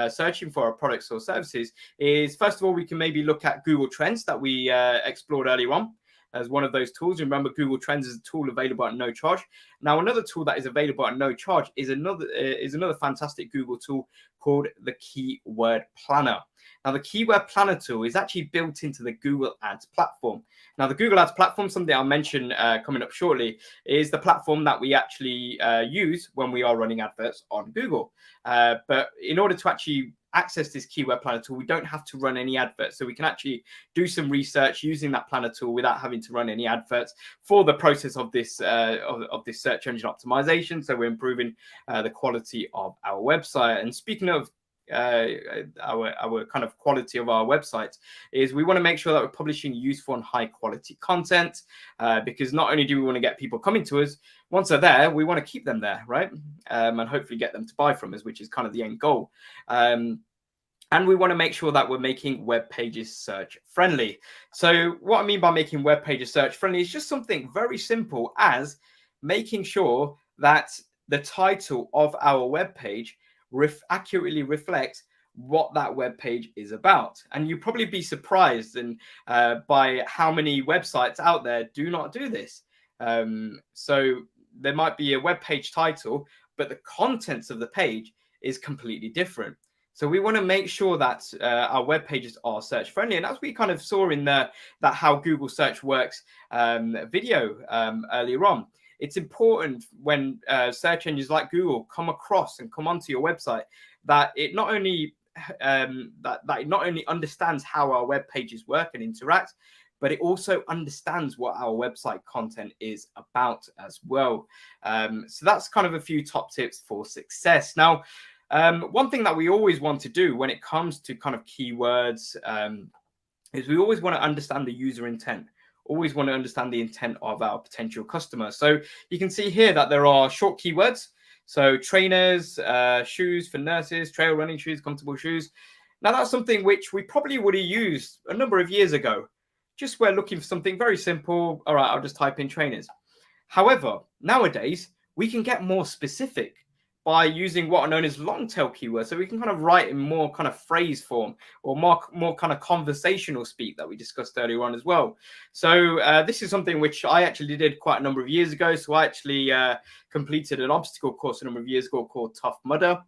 searching for our products or services is, first of all, we can maybe look at Google Trends that we explored earlier on as one of those tools. Remember, Google Trends is a tool available at no charge. Now, another tool that is available at no charge is another fantastic Google tool called the Keyword Planner. Now, the Keyword Planner tool is actually built into the Google Ads platform. Now, the Google Ads platform, something I'll mention coming up shortly, is the platform that we actually use when we are running adverts on Google. But in order to actually access this Keyword Planner tool, we don't have to run any adverts. So we can actually do some research using that planner tool without having to run any adverts for the process of this of this search engine optimization. So we're improving the quality of our website. And speaking of our kind of quality of our website, is we want to make sure that we're publishing useful and high quality content, because not only do we want to get people coming to us, once they're there, we want to keep them there, right? And hopefully get them to buy from us, which is kind of the end goal. And we want to make sure that we're making web pages search friendly. So what I mean by making web pages search friendly is just something very simple as making sure that the title of our web page accurately reflects what that web page is about. And you'll probably be surprised by how many websites out there do not do this. So there might be a web page title, but the contents of the page is completely different. So we want to make sure that our web pages are search friendly. And as we kind of saw in that How Google Search Works video earlier on, it's important when search engines like Google come across and come onto your website that it not only understands how our web pages work and interact, but it also understands what our website content is about as well. So that's kind of a few top tips for success. Now, one thing that we always want to do when it comes to kind of keywords is we always want to understand the user intent. Always want to understand the intent of our potential customer. So you can see here that there are short keywords. So trainers, shoes for nurses, trail running shoes, comfortable shoes. Now that's something which we probably would have used a number of years ago. Just we're looking for something very simple. All right, I'll just type in trainers. However, nowadays we can get more specific by using what are known as long tail keywords. So we can kind of write in more kind of phrase form or more kind of conversational speak that we discussed earlier on as well. So this is something which I actually did quite a number of years ago. So I actually completed an obstacle course a number of years ago called Tough Mudder.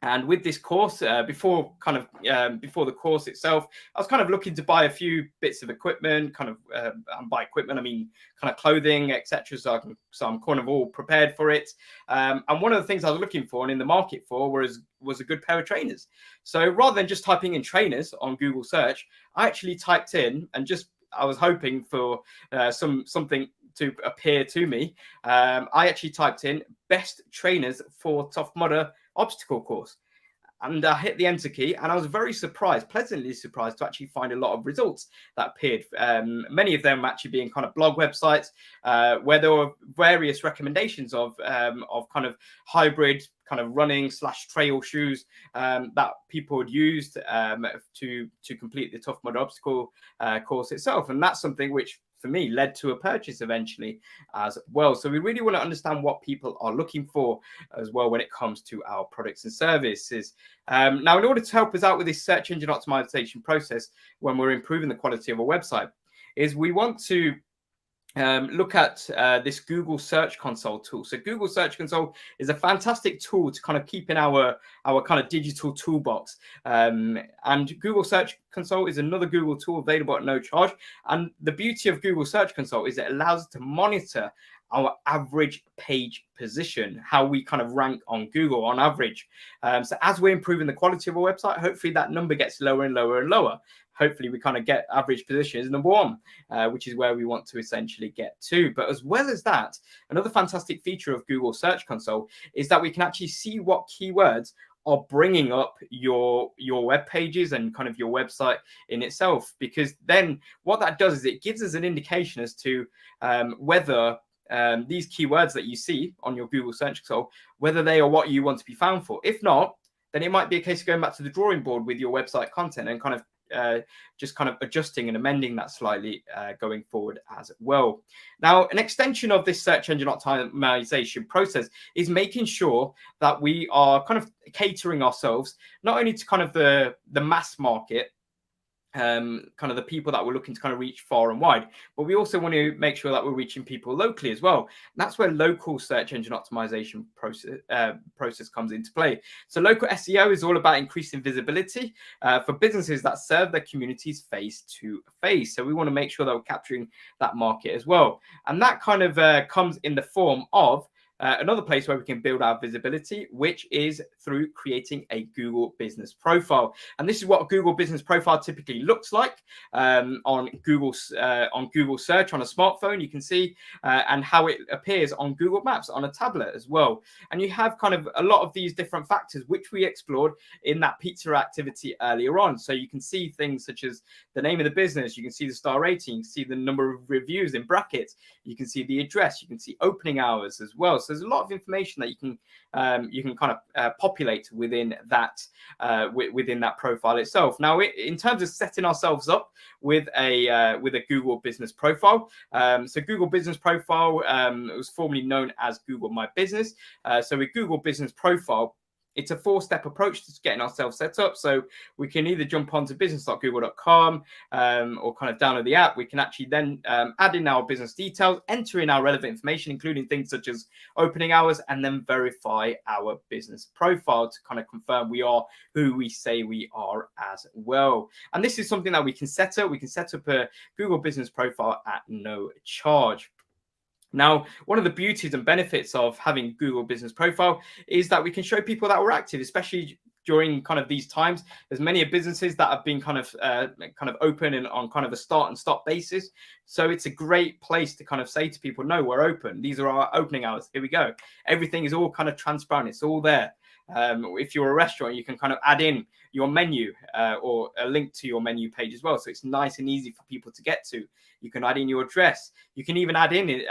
And with this course, before the course itself, I was kind of looking to buy a few bits of equipment, and by equipment, I mean kind of clothing, etc. So I'm kind of all prepared for it. And one of the things I was looking for and in the market for was a good pair of trainers. So rather than just typing in trainers on Google search, I actually typed in and I was hoping for something to appear to me. I actually typed in best trainers for Tough Mudder obstacle course, and I hit the enter key, and I was very surprised, pleasantly surprised, to actually find a lot of results that appeared. Many of them actually being kind of blog websites where there were various recommendations of kind of hybrid kind of running / trail shoes that people had used to complete the Tough Mudder obstacle course itself, and that's something which for me led to a purchase eventually as well. So we really want to understand what people are looking for as well when it comes to our products and services. Now, in order to help us out with this search engine optimization process when we're improving the quality of a website, is we want to look at this Google Search Console tool. So Google Search Console is a fantastic tool to kind of keep in our kind of digital toolbox. And Google Search Console is another Google tool available at no charge. And the beauty of Google Search Console is it allows us to monitor our average page position, how we kind of rank on Google on average. So as we're improving the quality of our website, hopefully that number gets lower and lower and lower. Hopefully we kind of get average position as number one, which is where we want to essentially get to. But as well as that, another fantastic feature of Google Search Console is that we can actually see what keywords are bringing up your web pages and kind of your website in itself. Because then what that does is it gives us an indication as to whether these keywords that you see on your Google Search Console, whether they are what you want to be found for. If not, then it might be a case of going back to the drawing board with your website content and kind of just kind of adjusting and amending that slightly going forward as well. Now, an extension of this search engine optimization process is making sure that we are kind of catering ourselves not only to kind of the mass market, kind of the people that we're looking to kind of reach far and wide, but we also want to make sure that we're reaching people locally as well. And that's where local search engine optimization process comes into play. So local SEO is all about increasing visibility for businesses that serve their communities face to face. So we want to make sure that we're capturing that market as well. And that kind of comes in the form of another place where we can build our visibility, which is through creating a Google Business Profile. And this is what a Google Business Profile typically looks like on Google Search on a smartphone. You can see and how it appears on Google Maps on a tablet as well. And you have kind of a lot of these different factors which we explored in that pizza activity earlier on. So you can see things such as the name of the business, you can see the star rating, you can see the number of reviews in brackets, you can see the address, you can see opening hours as well. So there's a lot of information that you can kind of populate within that profile itself. Now, in terms of setting ourselves up with a Google Business Profile, so Google Business Profile was formerly known as Google My Business. So with Google Business Profile, it's a 4-step approach to getting ourselves set up. So we can either jump onto business.google.com or kind of download the app. We can actually then add in our business details, enter in our relevant information, including things such as opening hours, and then verify our business profile to kind of confirm we are who we say we are as well. And this is something that we can set up. We can set up a Google Business Profile at no charge. Now, one of the beauties and benefits of having Google Business Profile is that we can show people that we're active, especially during kind of these times. There's many businesses that have been kind of open and on kind of a start and stop basis. So it's a great place to kind of say to people, no, we're open. These are our opening hours. Here we go. Everything is all kind of transparent. It's all there. If you're a restaurant, you can kind of add in your menu or a link to your menu page as well. So it's nice and easy for people to get to. You can add in your address. You can even add in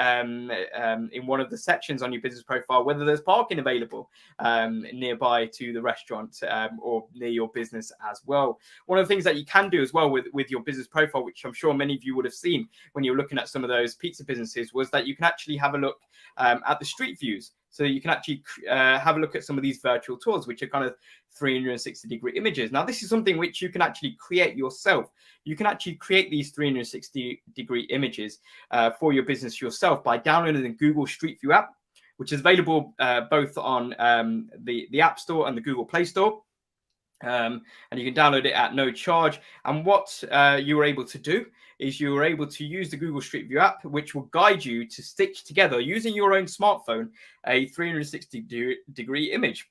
one of the sections on your business profile whether there's parking available nearby to the restaurant or near your business as well. One of the things that you can do as well with your business profile, which I'm sure many of you would have seen when you're looking at some of those pizza businesses, was that you can actually have a look at the street views. So you can actually have a look at some of these virtual tours, which are kind of 360-degree images. Now, this is something which you can actually create yourself. You can actually create these 360-degree images for your business yourself by downloading the Google Street View app, which is available both on the App Store and the Google Play Store. And you can download it at no charge. And what you were able to do is you were able to use the Google Street View app, which will guide you to stitch together using your own smartphone a 360-degree image,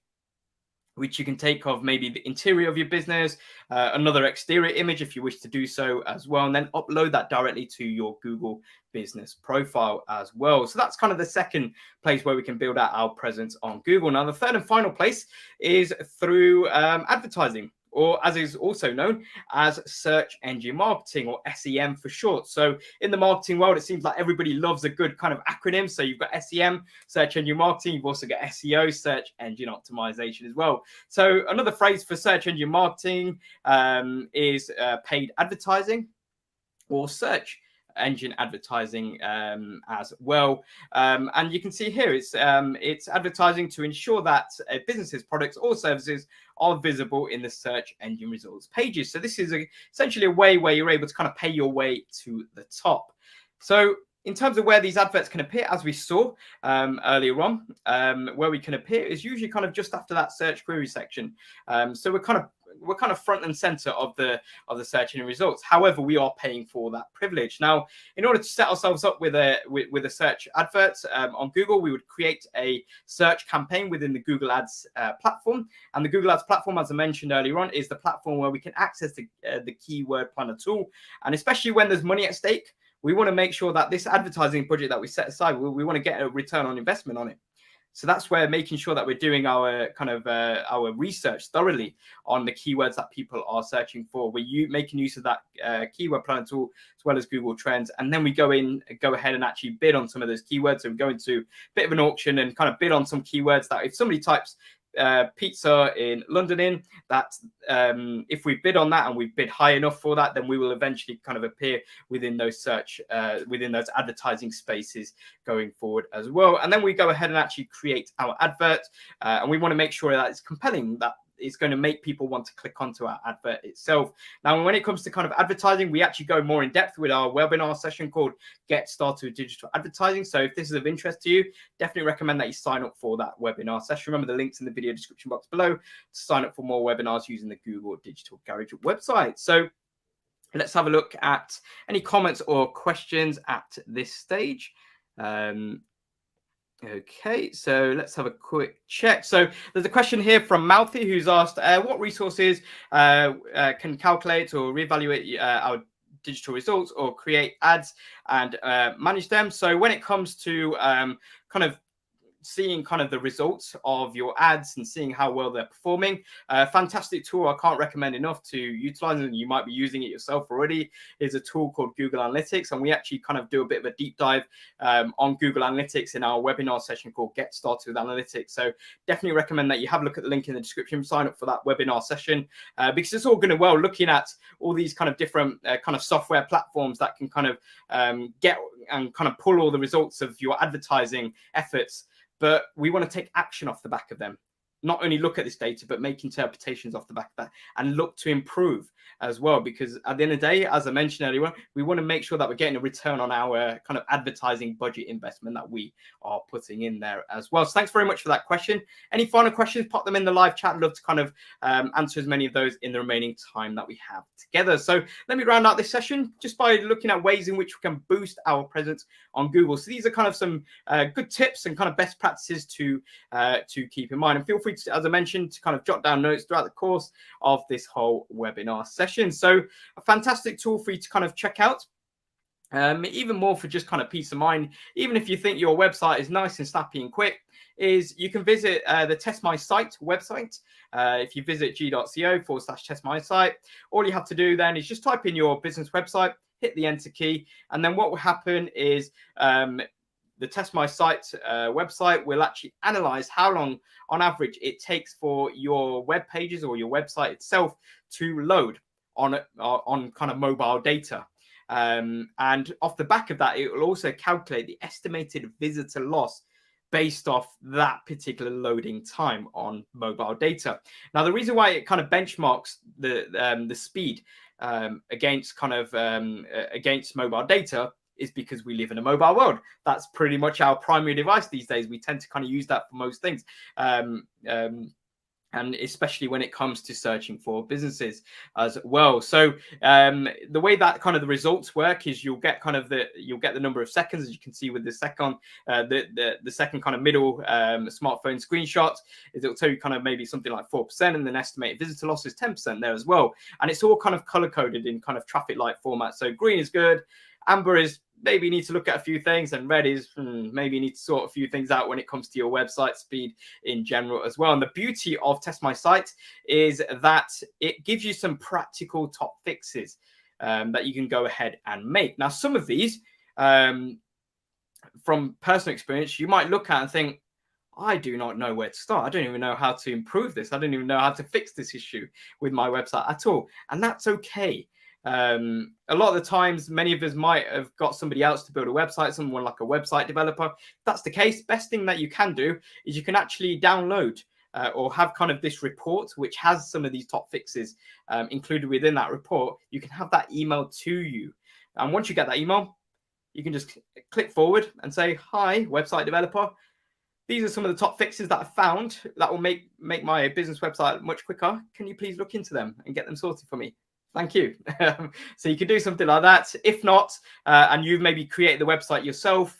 which you can take of maybe the interior of your business, another exterior image if you wish to do so as well, and then upload that directly to your Google business profile as well. So that's kind of the second place where we can build out our presence on Google. Now, the third and final place is through advertising, or as is also known as search engine marketing, or SEM for short. So in the marketing world, it seems like everybody loves a good kind of acronym. So you've got SEM, search engine marketing. You've also got SEO, search engine optimization as well. So another phrase for search engine marketing is paid advertising or search engine advertising as well. And you can see here it's advertising to ensure that a business's products or services are visible in the search engine results pages. So this is essentially a way where you're able to kind of pay your way to the top. So in terms of where these adverts can appear, as we saw earlier on, where we can appear is usually kind of just after that search query section. So we're kind of front and center of the search engine results. However, we are paying for that privilege. Now, in order to set ourselves up with a search advert on Google, we would create a search campaign within the Google Ads platform. And the Google Ads platform, as I mentioned earlier on, is the platform where we can access the keyword planner tool. And especially when there's money at stake, we want to make sure that this advertising budget that we set aside, we want to get a return on investment on it. So that's where making sure that we're doing our kind of our research thoroughly on the keywords that people are searching for. We're making use of that keyword planner tool as well as Google Trends, and then we go ahead and actually bid on some of those keywords. So we go into a bit of an auction and kind of bid on some keywords that if somebody types pizza in London that if we bid on that and we bid high enough for that, then we will eventually kind of appear within those within those advertising spaces going forward as well. And then we go ahead and actually create our advert, and we want to make sure that it's compelling, that it's going to make people want to click onto our advert itself. Now, when it comes to kind of advertising, we actually go more in depth with our webinar session called Get Started with Digital Advertising. So if this is of interest to you, definitely recommend that you sign up for that webinar session. Remember the links in the video description box below to sign up for more webinars using the Google Digital Garage website. So let's have a look at any comments or questions at this stage. Okay, so let's have a quick check. So there's a question here from Mouthy who's asked, what resources can calculate or reevaluate our digital results or create ads and manage them? So when it comes to kind of seeing kind of the results of your ads and seeing how well they're performing, fantastic tool I can't recommend enough to utilize, and you might be using it yourself already, is a tool called Google Analytics. And we actually kind of do a bit of a deep dive on Google Analytics in our webinar session called Get Started with Analytics. So definitely recommend that you have a look at the link in the description, sign up for that webinar session, because it's all going to well looking at all these kind of different kind of software platforms that can kind of get and kind of pull all the results of your advertising efforts. But we want to take action off the back of them. Not only look at this data, but make interpretations off the back of that and look to improve as well. Because at the end of the day, as I mentioned earlier, we want to make sure that we're getting a return on our kind of advertising budget investment that we are putting in there as well. So thanks very much for that question. Any final questions, pop them in the live chat. I'd love to kind of answer as many of those in the remaining time that we have together. So let me round out this session just by looking at ways in which we can boost our presence on Google. So these are kind of some good tips and kind of best practices to keep in mind. And feel free free to, as I mentioned, to kind of jot down notes throughout the course of this whole webinar session. So a fantastic tool for you to kind of check out. Even more for just kind of peace of mind, even if you think your website is nice and snappy and quick, is you can visit the Test My Site website. If you visit g.co/test my site, all you have to do then is just type in your business website, hit the enter key, and then what will happen is the Test My Site website will actually analyze how long on average it takes for your web pages or your website itself to load on kind of mobile data. And off the back of that, it will also calculate the estimated visitor loss based off that particular loading time on mobile data. Now, the reason why it kind of benchmarks the speed against against mobile data is because we live in a mobile world. That's pretty much our primary device these days. We tend to kind of use that for most things. And especially when it comes to searching for businesses as well. So the way that kind of the results work is you'll get the number of seconds, as you can see with the second kind of middle smartphone screenshot, is it'll tell you kind of maybe something like 4%, and then estimated visitor loss is 10% there as well. And it's all kind of color coded in kind of traffic light format. So green is good, amber is maybe you need to look at a few things, and red is maybe you need to sort a few things out when it comes to your website speed in general as well. And the beauty of Test My Site is that it gives you some practical top fixes that you can go ahead and make. Now, some of these, from personal experience, you might look at and think, I do not know where to start. I don't even know how to improve this. I don't even know how to fix this issue with my website at all. And that's okay. A lot of the times, many of us might have got somebody else to build a website, someone like a website developer. If that's the case, best thing that you can do is you can actually download or have kind of this report, which has some of these top fixes included within that report. You can have that emailed to you. And once you get that email, you can just click forward and say, hi, website developer. These are some of the top fixes that I found that will make my business website much quicker. Can you please look into them and get them sorted for me? Thank you. So you could do something like that. If not, and you've maybe created the website yourself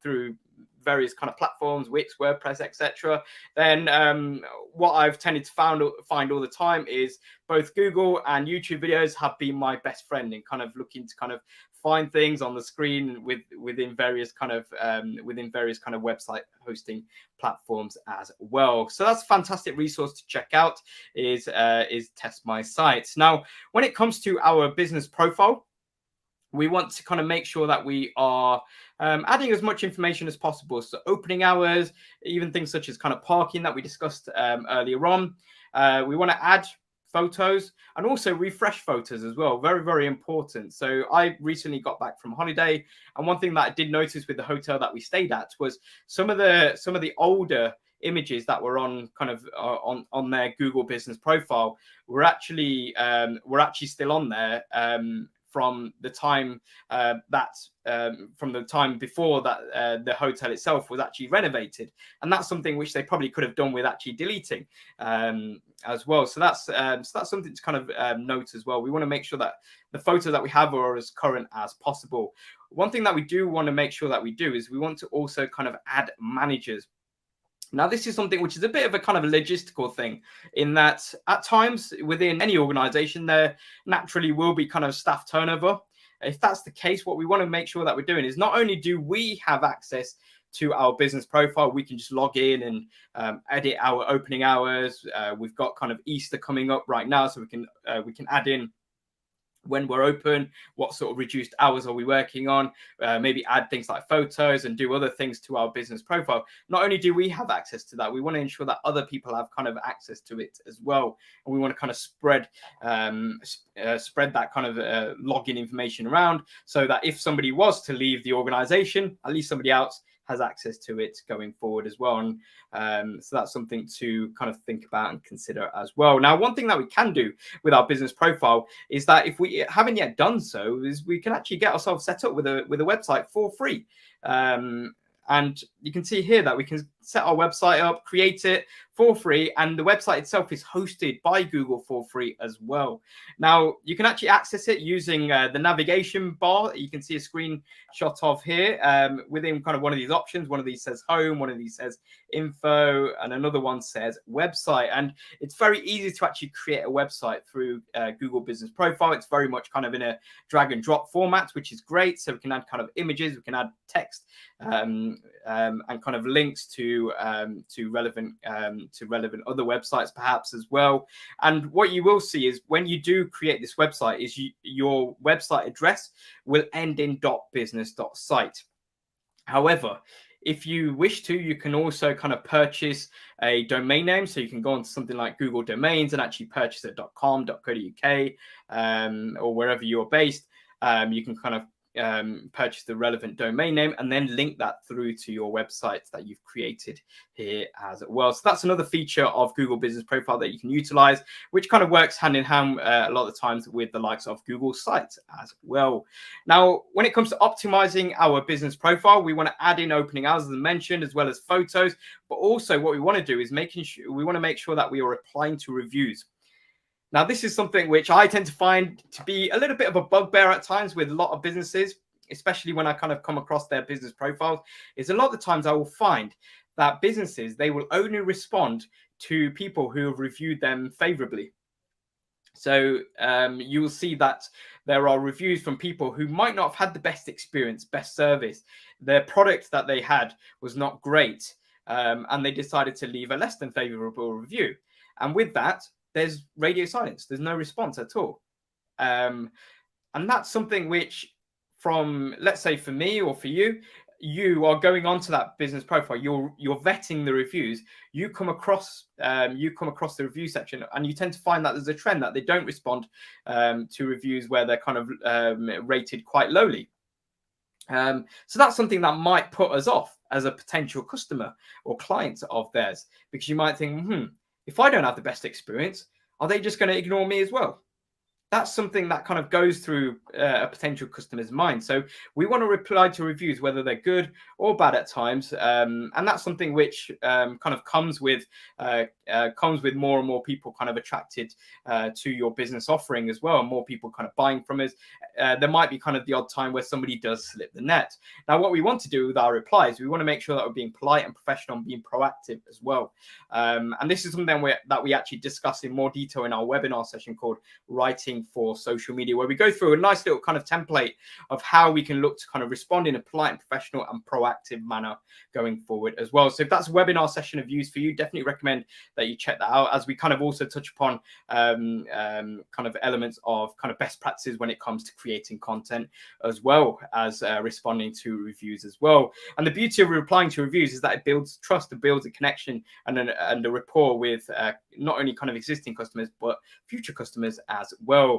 through various kind of platforms, Wix, WordPress, etc., then what I've tended to find all the time is both Google and YouTube videos have been my best friend in kind of looking to kind of find things on the screen within various kind of website hosting platforms as well. So that's a fantastic resource to check out is Test My Site. Now, when it comes to our business profile, we want to kind of make sure that we are adding as much information as possible. So opening hours, even things such as kind of parking that we discussed earlier on. We want to add photos and also refresh photos as well. Very, very important. So I recently got back from holiday, and one thing that I did notice with the hotel that we stayed at was some of the older images that were on kind of on their Google business profile were actually still on there from the time before that the hotel itself was actually renovated, and that's something which they probably could have done with actually deleting as well. So that's something to kind of note as well. We want to make sure that the photos that we have are as current as possible. One thing that we do want to make sure that we do is we want to also kind of add managers. Now, this is something which is a bit of a kind of a logistical thing, in that at times within any organization, there naturally will be kind of staff turnover. If that's the case, what we want to make sure that we're doing is not only do we have access to our business profile, we can just log in and edit our opening hours. We've got kind of Easter coming up right now, so we can add in when we're open, what sort of reduced hours are we working on, maybe add things like photos and do other things to our business profile. Not only do we have access to that, we want to ensure that other people have kind of access to it as well. And we want to kind of spread that kind of login information around, so that if somebody was to leave the organization, at least somebody else has access to it going forward as well. And so that's something to kind of think about and consider as well. Now, one thing that we can do with our business profile is that if we haven't yet done so, is we can actually get ourselves set up with a website for free. And you can see here that we can set our website up, create it for free, and the website itself is hosted by Google for free as well. Now, you can actually access it using the navigation bar. You can see a screenshot of here within kind of one of these options. One of these says home, one of these says info, and another one says website. And it's very easy to actually create a website through Google Business Profile. It's very much kind of in a drag and drop format, which is great. So we can add kind of images, we can add text, and kind of links to relevant other websites perhaps as well. And what you will see is when you do create this website is your website address will end in .business.site. However, if you wish to, you can also kind of purchase a domain name. So you can go on to something like Google Domains and actually purchase it .com, .co.uk, or wherever you're based. You can kind of purchase the relevant domain name and then link that through to your website that you've created here as well. So that's another feature of Google Business Profile that you can utilize, which kind of works hand in hand a lot of the times with the likes of Google Sites as well. Now, when it comes to optimizing our business profile, we want to add in opening hours, as I mentioned, as well as photos. But also what we want to do is make sure that we are replying to reviews. Now, this is something which I tend to find to be a little bit of a bugbear at times with a lot of businesses, especially when I kind of come across their business profiles, is a lot of the times I will find that businesses, they will only respond to people who have reviewed them favorably. So you will see that there are reviews from people who might not have had the best experience, best service. Their product that they had was not great, and they decided to leave a less than favorable review. And with that, there's radio silence. There's no response at all. And that's something which, from, let's say for me or for you, you are going onto that business profile, you're vetting the reviews, you come across the review section, and you tend to find that there's a trend that they don't respond to reviews where they're kind of rated quite lowly. So that's something that might put us off as a potential customer or client of theirs, because you might think, if I don't have the best experience, are they just going to ignore me as well? That's something that kind of goes through a potential customer's mind. So we want to reply to reviews, whether they're good or bad at times. And that's something which kind of comes with more and more people kind of attracted to your business offering as well, and more people kind of buying from us. There might be kind of the odd time where somebody does slip the net. Now, what we want to do with our replies, we want to make sure that we're being polite and professional and being proactive as well. And this is something that we actually discuss in more detail in our webinar session called Writing for Social Media, where we go through a nice little kind of template of how we can look to kind of respond in a polite and professional and proactive manner going forward as well. So if that's a webinar session of use for you, definitely recommend that you check that out, as we kind of also touch upon kind of elements of kind of best practices when it comes to creating content, as well as responding to reviews as well. And the beauty of replying to reviews is that it builds trust, it builds a connection and a rapport with not only kind of existing customers, but future customers as well.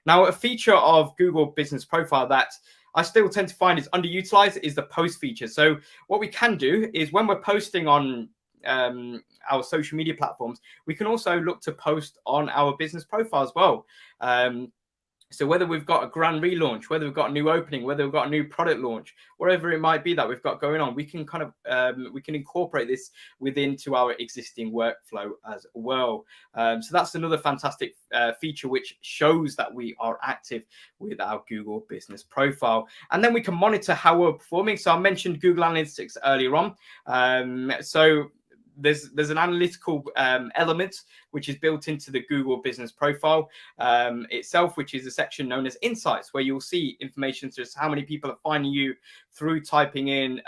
Now, a feature of Google Business Profile that I still tend to find is underutilized is the post feature. So what we can do is when we're posting on our social media platforms, we can also look to post on our business profile as well. So whether we've got a grand relaunch, whether we've got a new opening, whether we've got a new product launch, whatever it might be that we've got going on, we can kind of we can incorporate this into our existing workflow as well. So that's another fantastic feature which shows that we are active with our Google Business Profile. And then we can monitor how we're performing. So I mentioned Google Analytics earlier on. So there's an analytical element which is built into the Google Business Profile itself, which is a section known as Insights, where you'll see information such as how many people are finding you through typing in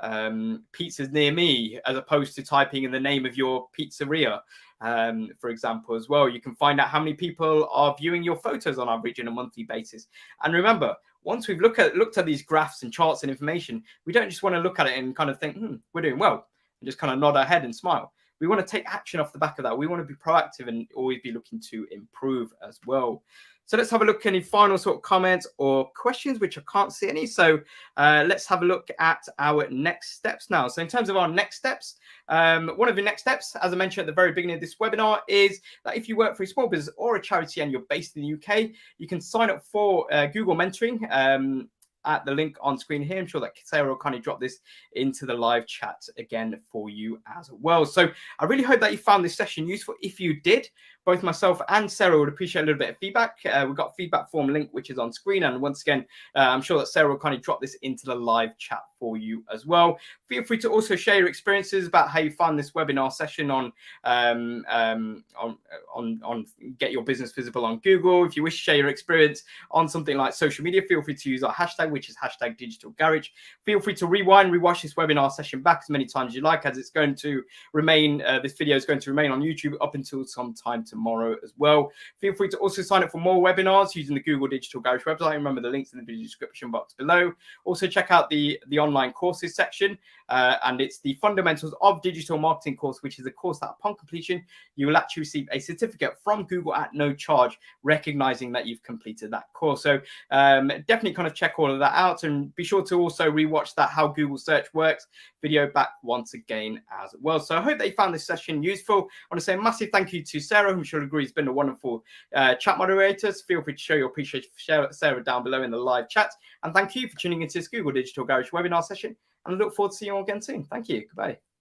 pizzas near me, as opposed to typing in the name of your pizzeria, for example, as well. You can find out how many people are viewing your photos on average on a monthly basis. And remember, once we've looked at these graphs and charts and information, we don't just want to look at it and kind of think, we're doing well, and just kind of nod our head and smile. We want to take action off the back of that. We want to be proactive and always be looking to improve as well. So let's have a look at any final sort of comments or questions, which I can't see any. So let's have a look at our next steps now. So in terms of our next steps, one of the next steps, as I mentioned at the very beginning of this webinar, is that if you work for a small business or a charity and you're based in the UK, you can sign up for Google Mentoring. at the link on screen here. I'm sure that Sarah will kind of drop this into the live chat again for you as well. So I really hope that you found this session useful. If you did, both myself and Sarah would appreciate a little bit of feedback. We've got a feedback form link, which is on screen. And once again, I'm sure that Sarah will kind of drop this into the live chat for you as well. Feel free to also share your experiences about how you found this webinar session on Get Your Business Visible on Google. If you wish to share your experience on something like social media, feel free to use our hashtag, which is #DigitalGarage. Feel free to rewatch this webinar session back as many times as you like, as it's going to remain, this video is going to remain on YouTube up until sometime tomorrow as well. Feel free to also sign up for more webinars using the Google Digital Garage website. Remember the links in the video description box below. Also check out the online courses section, and it's the Fundamentals of Digital Marketing course, which is a course that upon completion, you will actually receive a certificate from Google at no charge, recognizing that you've completed that course. So definitely kind of check all of that out, and be sure to also rewatch that How Google Search Works video back once again as well. So I hope that you found this session useful. I want to say a massive thank you to Sarah, who I'm sure agrees has been a wonderful chat moderator. So feel free to show your appreciation for Sarah down below in the live chat. And thank you for tuning into this Google Digital Garage webinar session. And I look forward to seeing you all again soon. Thank you. Goodbye.